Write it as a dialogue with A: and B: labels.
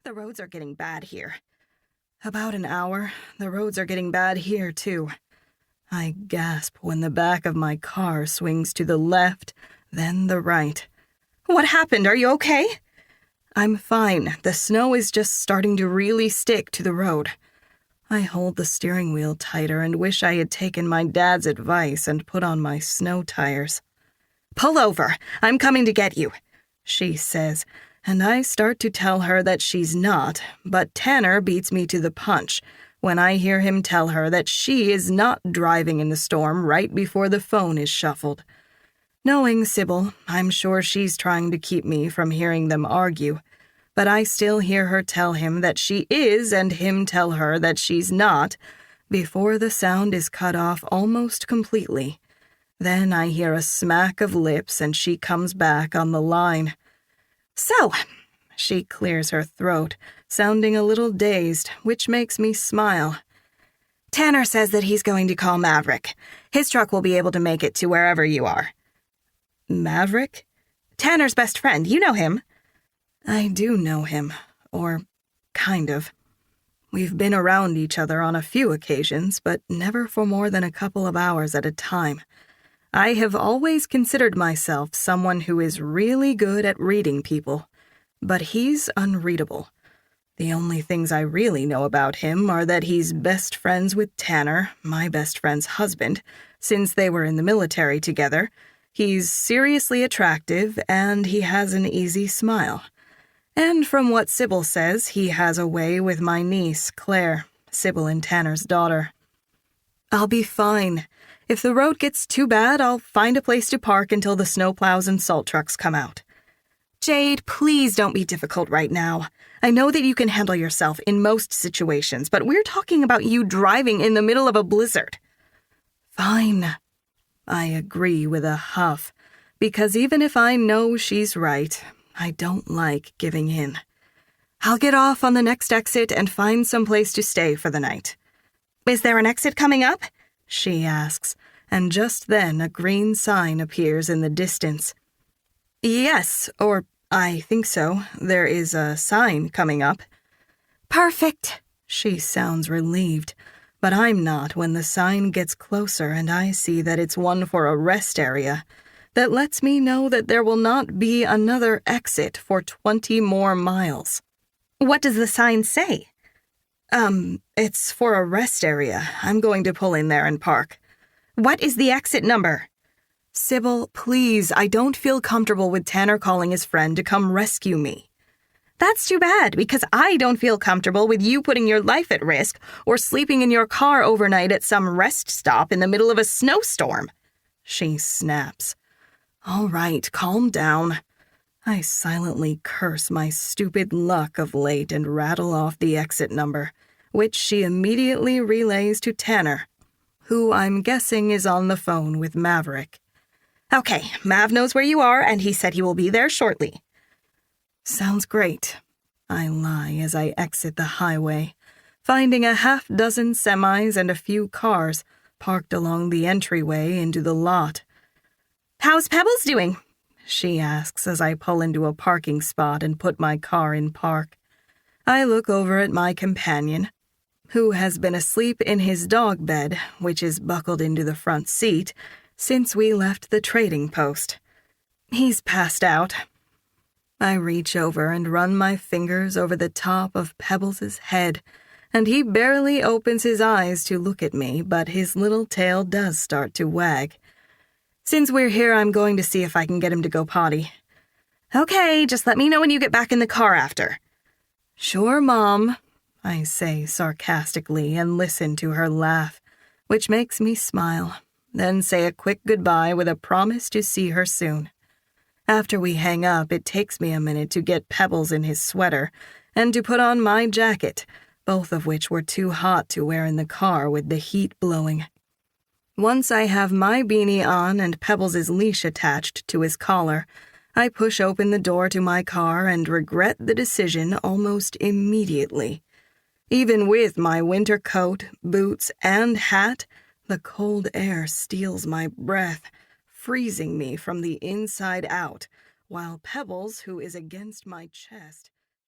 A: the roads are getting bad here." "About an hour. The roads are getting bad here, too." I gasp when the back of my car swings to the left, then the right. "What happened? Are you okay?" "I'm fine. The snow is just starting to really stick to the road." I hold the steering wheel tighter and wish I had taken my dad's advice and put on my snow tires. "Pull over. I'm coming to get you," she says, and I start to tell her that she's not, but Tanner beats me to the punch when I hear him tell her that she is not driving in the storm right before the phone is shuffled. Knowing Sybil, I'm sure she's trying to keep me from hearing them argue, but I still hear her tell him that she is and him tell her that she's not before the sound is cut off almost completely. Then I hear a smack of lips and she comes back on the line. "So," she clears her throat, sounding a little dazed, which makes me smile. "Tanner says that he's going to call Maverick. His truck will be able to make it to wherever you are." "Maverick?" "Tanner's best friend. You know him." I do know him, or kind of. We've been around each other on a few occasions, but never for more than a couple of hours at a time. I have always considered myself someone who is really good at reading people, but he's unreadable. The only things I really know about him are that he's best friends with Tanner, my best friend's husband, since they were in the military together. He's seriously attractive, and he has an easy smile. And from what Sybil says, he has a way with my niece, Claire, Sybil and Tanner's daughter. I'll be fine. If the road gets too bad, I'll find a place to park until the snowplows and salt trucks come out. Jade, please don't be difficult right now. I know that you can handle yourself in most situations, but we're talking about you driving in the middle of a blizzard. Fine. I agree with a huff, because even if I know she's right, I don't like giving in. I'll get off on the next exit and find some place to stay for the night. Is there an exit coming up? She asks, and just then a green sign appears in the distance. Yes, or I think so. There is a sign coming up. Perfect. She sounds relieved, but I'm not when the sign gets closer and I see that it's one for a rest area. That lets me know that there will not be another exit for 20 more miles. What does the sign say? It's for a rest area. I'm going to pull in there and park. What is the exit number? Sybil, please, I don't feel comfortable with Tanner calling his friend to come rescue me. That's too bad, because I don't feel comfortable with you putting your life at risk or sleeping in your car overnight at some rest stop in the middle of a snowstorm. She snaps. All right, calm down. I silently curse my stupid luck of late and rattle off the exit number, which she immediately relays to Tanner, who I'm guessing is on the phone with Maverick. Okay, Mav knows where you are, and he said he will be there shortly. Sounds great. I lie as I exit the highway, finding a half-dozen semis and a few cars parked along the entryway into the lot. How's Pebbles doing? She asks as I pull into a parking spot and put my car in park. I look over at my companion, who has been asleep in his dog bed, which is buckled into the front seat, since we left the trading post. He's passed out. I reach over and run my fingers over the top of Pebbles' head, and he barely opens his eyes to look at me, but his little tail does start to wag. Since we're here, I'm going to see if I can get him to go potty. Okay, just let me know when you get back in the car after. Sure, Mom, I say sarcastically and listen to her laugh, which makes me smile, then say a quick goodbye with a promise to see her soon. After we hang up, it takes me a minute to get Pebbles in his sweater and to put on my jacket, both of which were too hot to wear in the car with the heat blowing. Once I have my beanie on and Pebbles' leash attached to his collar, I push open the door to my car and regret the decision almost immediately. Even with my winter coat, boots, and hat, the cold air steals my breath, freezing me from the inside out, while Pebbles, who is against my chest,